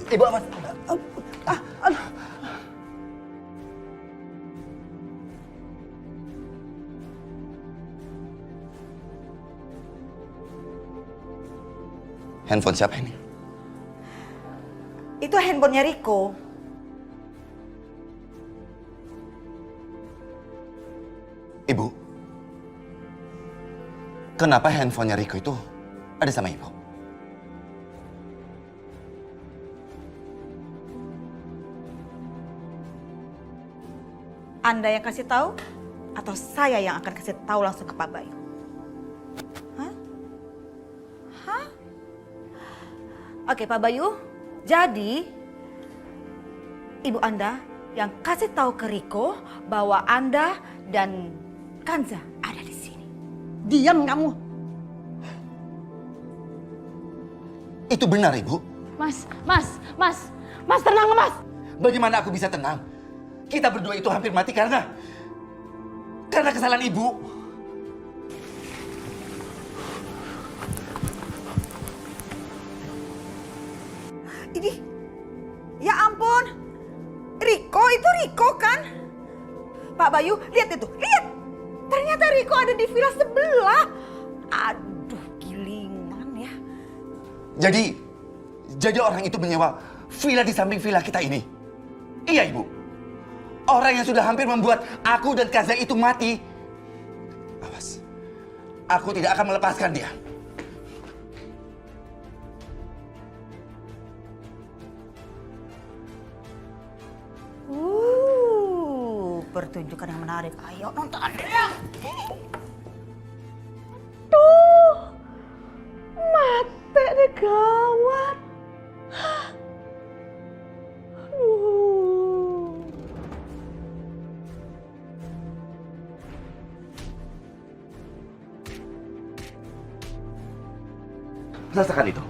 Ibu aman. Aduh. Handphone siapa ini? Itu handphonenya Riko. Ibu, kenapa handphonenya Riko itu ada sama ibu? Anda yang kasih tahu atau saya yang akan kasih tahu langsung ke Pak Bayu? Hah? Hah? Oke Pak Bayu, jadi ibu Anda yang kasih tahu ke Riko bahwa Anda dan Kanza ada di sini. Diam kamu. Itu benar, Ibu. Mas tenang Mas. Bagaimana aku bisa tenang? Kita berdua itu hampir mati karena kesalahan Ibu. Ini, ya ampun, Riko itu Riko kan? Pak Bayu, lihat itu, lihat. Ternyata Riko ada di villa sebelah. Aduh, gilingan ya. Jadi orang itu menyewa villa di samping villa kita ini. Iya, Ibu. Orang yang sudah hampir membuat aku dan Kaza itu mati. Awas, aku tidak akan melepaskan dia. Pertunjukan yang menarik. Ayo nonton. Tuh. Mate deh gawat. Aduh. Rasakan itu.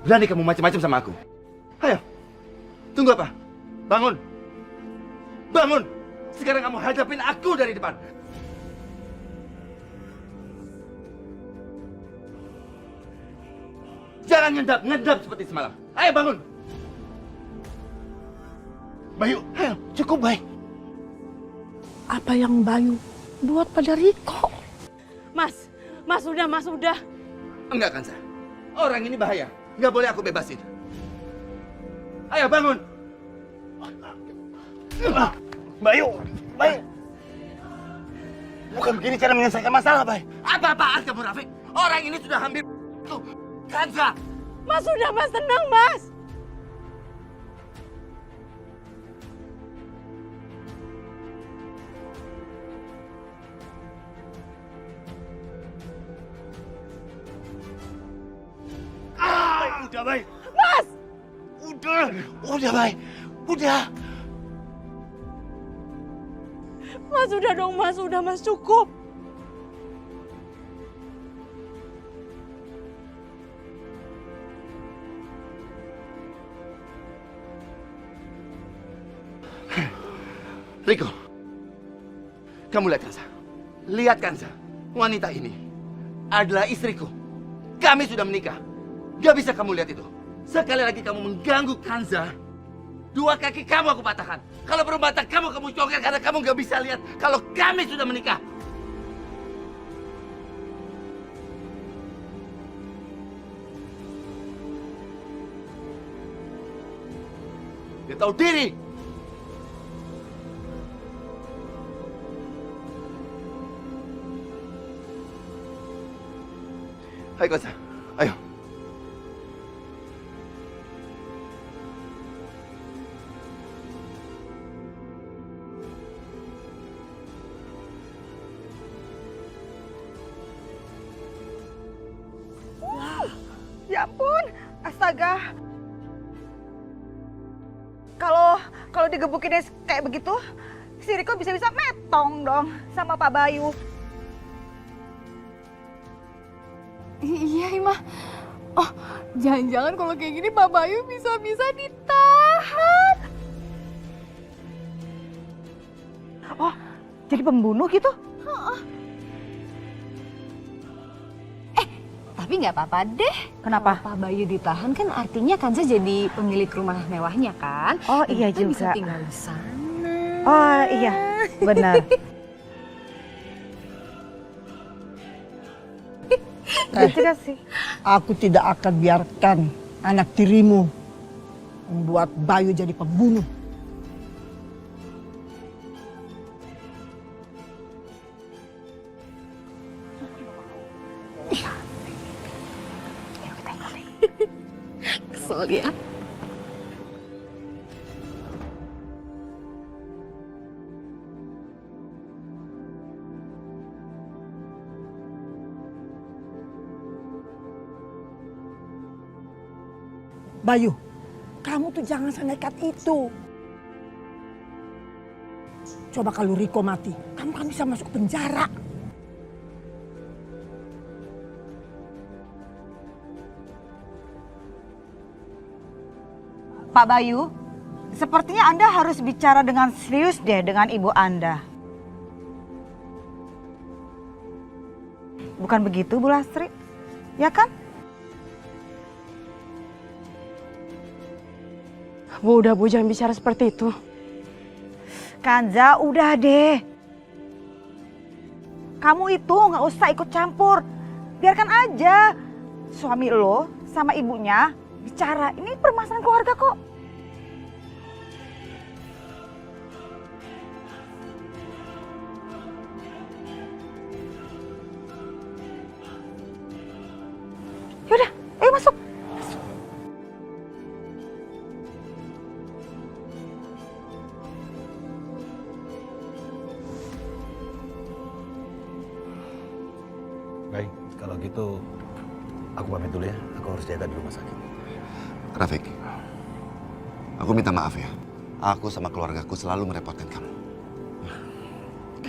Berani kamu macam-macam sama aku. Ayo, tunggu apa? Bangun! Bangun! Sekarang kamu hadapin aku dari depan. Jangan ngedap seperti semalam. Ayo bangun! Bayu, ayo, cukup baik. Apa yang Bayu buat pada Riko? Mas udah. Enggak, Kansa. Orang ini bahaya. Nggak boleh aku bebasin. Ayo bangun! Bayu. Bukan begini cara menyelesaikan masalah, Bay. Apa-apaan kamu, Rafiq? Orang ini sudah hampir... Tuh, Kansa! Mas udah Mas, tenang Mas. Udah, Bay. Mas! Udah, Bay. Udah. Mas udah dong Mas, udah Mas cukup. Riko, kamu lihat Kansa. Lihat Kansa. Wanita ini adalah istriku. Kami sudah menikah. Gak bisa kamu lihat itu. Sekali lagi kamu mengganggu Kansa, dua kaki kamu aku patahkan. Kalau perlu mata kamu congkel karena kamu gak bisa lihat kalau kami sudah menikah. Dia tahu diri. Hai Kansa, ayo. Ya ampun, astaga. Kalau digebukinnya kayak begitu, si Riko bisa-bisa metong dong sama Pak Bayu. Iya, Ima. Oh, jangan-jangan kalau kayak gini Pak Bayu bisa-bisa ditahan. Oh, jadi pembunuh gitu? Tapi nggak apa-apa deh. Kenapa? Pak Bayu ditahan kan artinya Kanza jadi pemilik rumah mewahnya kan? Oh Dan iya kita bisa juga. tinggal di sana. Oh iya, benar. Iya juga sih. Aku tidak akan biarkan anak tirimu membuat Bayu jadi pembunuh. Kesel ya. Bayu, kamu tuh jangan senekat itu. Coba kalau Riko mati, kamu kan bisa masuk penjara. Pak Bayu, sepertinya Anda harus bicara dengan serius deh dengan ibu Anda. Bukan begitu, Bu Lastri? Ya kan? Bu, udah Bu, jangan bicara seperti itu. Kanza, udah deh. Kamu itu nggak usah ikut campur. Biarkan aja suami lo sama ibunya bicara. Ini permasalahan keluarga kok. Yaudah, ayo masuk. Baik, kalau gitu aku pamit dulu ya. Aku harus jaga di rumah sakit. Rafiq, aku minta maaf ya. Aku sama keluargaku selalu merepotkan kamu.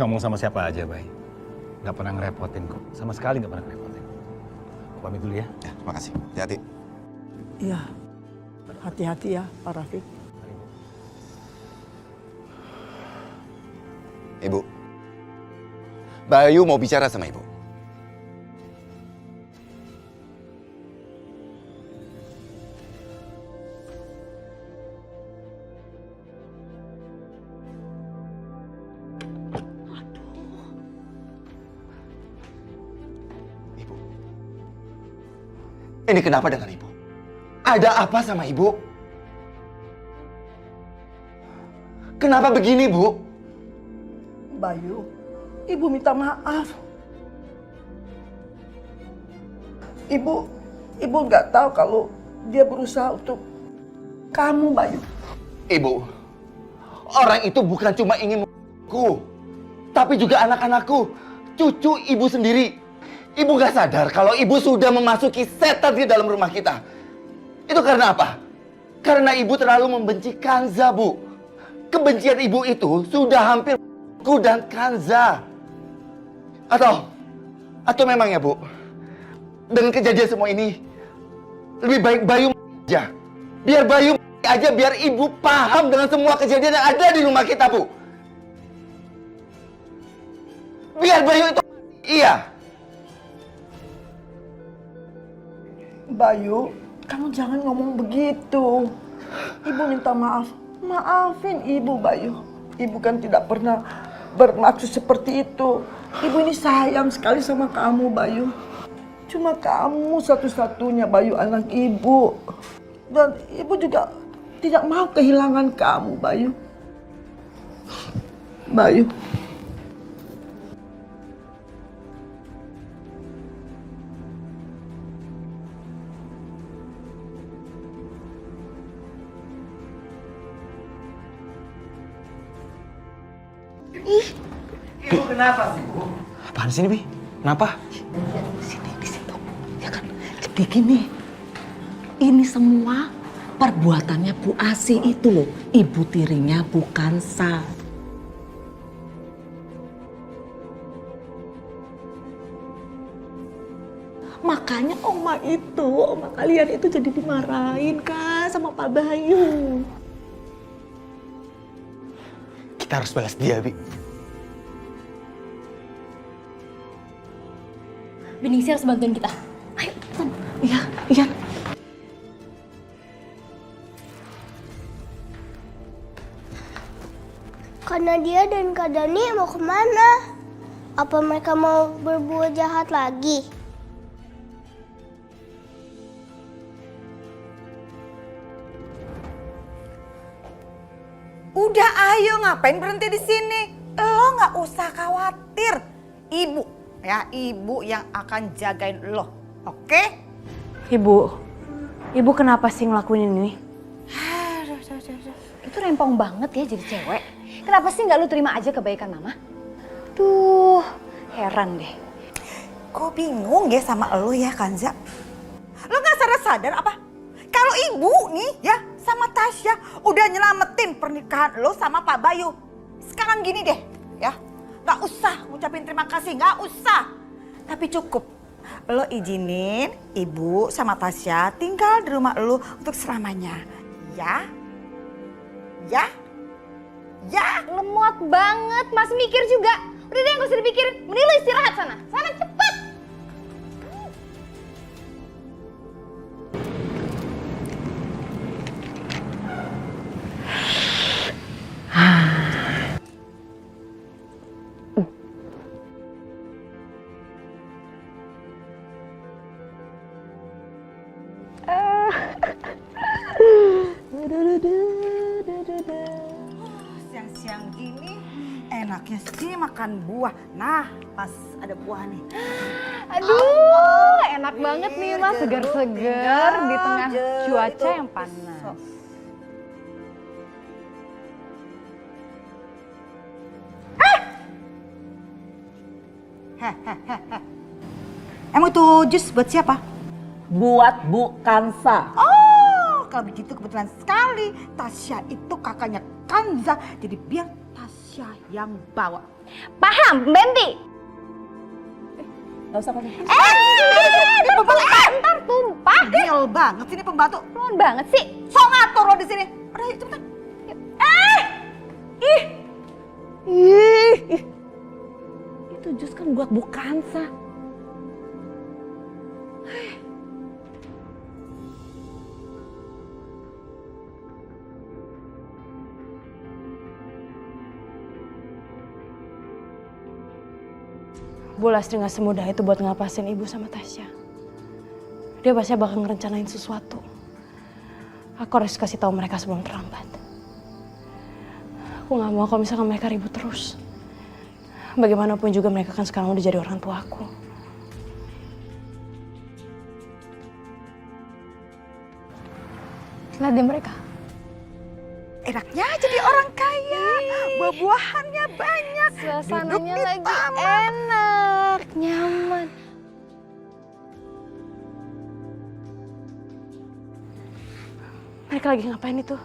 Ngomong sama siapa aja, Bay. Gak pernah ngerepotin kok. Sama sekali gak pernah ngerepotin. Aku pamit dulu ya. Ya, terima kasih. Hati-hati. Iya, hati-hati ya Pak Rafiq. Ibu, Bayu mau bicara sama ibu. Ibu, ini kenapa dengan ibu? Ada apa sama ibu? Kenapa begini, Bu? Bayu, ibu minta maaf. Ibu nggak tahu kalau dia berusaha untuk kamu, Bayu. Ibu, orang itu bukan cuma ingin membunuhku, tapi juga anak-anakku, cucu ibu sendiri. Ibu gak sadar kalau ibu sudah memasuki setan di dalam rumah kita. Itu karena apa? Karena ibu terlalu membenci Kanza, Bu. Kebencian ibu itu sudah hampir ku dan Kanza. Atau memang ya, Bu, dengan kejadian semua ini lebih baik Bayu aja. Biar Bayu aja, biar ibu paham dengan semua kejadian yang ada di rumah kita, Bu. Biar Bayu itu iya. Bayu, kamu jangan ngomong begitu. Ibu minta maaf. Maafin ibu, Bayu. Ibu kan tidak pernah bermaksud seperti itu. Ibu ini sayang sekali sama kamu, Bayu. Cuma kamu satu-satunya, Bayu, anak ibu. Dan ibu juga tidak mau kehilangan kamu, Bayu. Bayu. Ibu kenapa sih, Bu? Apaan sih ini, Bi? Kenapa? Di situ. Ya kan? Jadi gini, ini semua perbuatannya Bu Asi itu loh. Ibu tirinya bukan Sa. Makanya oma kalian itu jadi dimarahin kan sama Pak Bayu. Kita harus balas dia, Bi. Beningsi harus bantuin kita. Ayo, Iya, iya. Kak Nadia dan Kak Dani mau kemana? Apa mereka mau berbuat jahat lagi? Udah ayo, ngapain berhenti di sini? Lo nggak usah khawatir. Ibu, ya ibu yang akan jagain lo, oke? Ibu kenapa sih ngelakuin ini? Itu rempong banget ya jadi cewek. Kenapa sih nggak lu terima aja kebaikan mama? Tuh, heran deh. Gue bingung ya sama lo ya Kanza. Lo nggak sadar apa? Kalau ibu nih ya sama Tasya udah nyelamatin pernikahan lo sama Pak Bayu. Sekarang gini deh ya, nggak usah ngucapin terima kasih, nggak usah. Tapi cukup lo izinin ibu sama Tasya tinggal di rumah lo untuk selamanya. Ya? Ya? Ya? Lemot banget, masih mikir juga. Udah deh gak usah dipikirin, mending lu istirahat sana. Sana cepet. Siang-siang gini enaknya sih makan buah. Nah, pas ada buah nih. Aduh, enak banget nih mas, segar-segar di tengah cuaca yang panas. Emang itu jus buat siapa? Buat Bu Kansa. Oh, kalau begitu kebetulan sekali. Tasya itu kakaknya Kanza, jadi biar Tasya yang bawa. Paham, Benti? Gak usah pakai. Ntar tumpah. Gil banget sini pembantu. Pelan banget sih. So ngatur lo di sini. Udah, yuk cepetan. Ih. Itu jus kan buat Bu Kansa. Bu Lastri gak semudah itu buat ngelepasin ibu sama Tasya. Dia pasti bakal ngerencanain sesuatu. Aku harus kasih tahu mereka sebelum terlambat. Aku gak mau kalau misalkan mereka ribut terus. Bagaimanapun juga mereka kan sekarang udah jadi orang tua aku. Lihat deh mereka. Enaknya jadi orang kaya. Buah-buahannya banyak. Suasananya lagi enak, nyaman. Mereka lagi ngapain itu?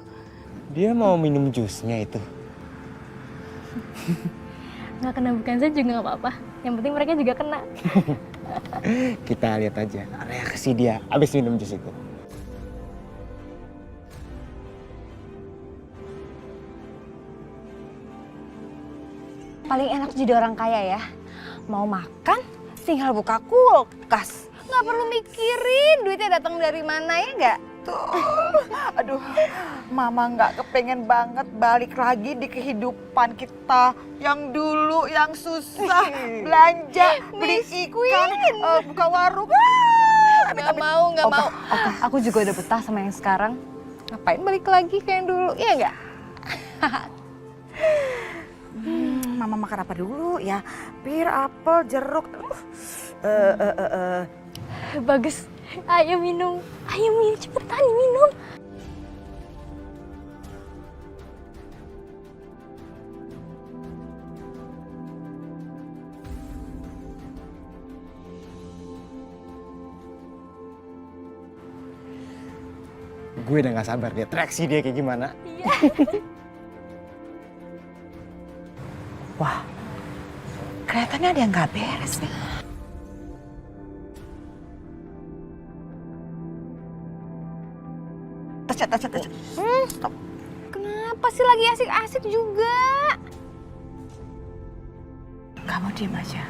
Dia mau minum jusnya itu. Nggak kena bukan saya juga nggak apa-apa. Yang penting mereka juga kena. Kita lihat aja reaksi dia abis minum jus itu. Paling enak jadi orang kaya ya. Mau makan, tinggal buka kulkas. Nggak perlu mikirin duitnya datang dari mana ya nggak? Tuh, aduh, mama nggak kepengen banget balik lagi di kehidupan kita yang dulu yang susah belanja, beli ikan, buka warung. Nggak mau, nggak mau. Aku juga udah betah sama yang sekarang. Ngapain balik lagi ke yang dulu, iya nggak? Mama makan apa dulu ya? Pir, apel, jeruk. Bagus. Ayo minum. Ayo minum, cepetan minum. Gue udah gak sabar dia traksi dia kayak gimana. Wah, kelihatannya ada yang nggak beres nih. Tasya. Stop. Kenapa sih lagi asik-asik juga? Kamu diam aja.